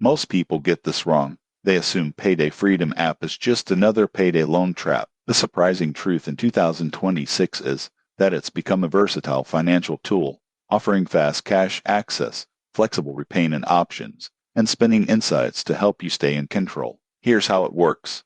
Most people get this wrong. They assume Payday Freedom app is just another payday loan trap. The surprising truth in 2026 is that it's become a versatile financial tool, offering fast cash access, flexible repayment options, and spending insights to help you stay in control. Here's how it works.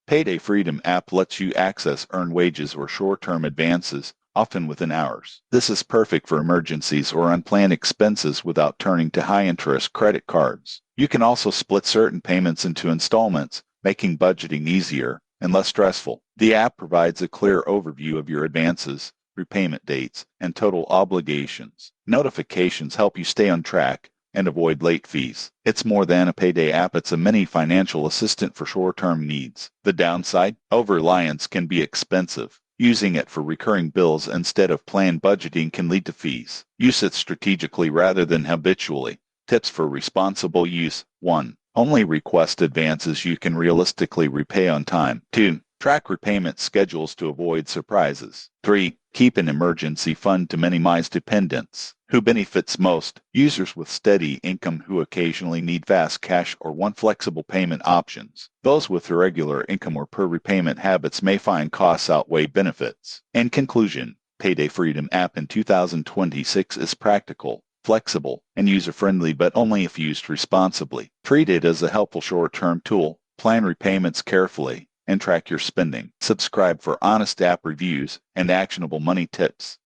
Payday Freedom app lets you access earned wages or short-term advances, often within hours. This is perfect for emergencies or unplanned expenses without turning to high-interest credit cards. You can also split certain payments into installments, making budgeting easier and less stressful. The app provides a clear overview of your advances, repayment dates, and total obligations. Notifications help you stay on track and avoid late fees. It's more than a payday app, it's a mini financial assistant for short-term needs. The downside? Over-reliance can be expensive. Using it for recurring bills instead of planned budgeting can lead to fees. Use it strategically rather than habitually. Tips for responsible use. 1. Only request advances you can realistically repay on time. 2. Track repayment schedules to avoid surprises. 3. Keep an emergency fund to minimize dependence. Who benefits most? Users with steady income who occasionally need fast cash or want flexible payment options. Those with irregular income or poor repayment habits may find costs outweigh benefits. In conclusion, Payday Freedom app in 2026 is practical, flexible, and user-friendly, but only if used responsibly. Treat it as a helpful short-term tool, plan repayments carefully, and track your spending. Subscribe for honest app reviews and actionable money tips.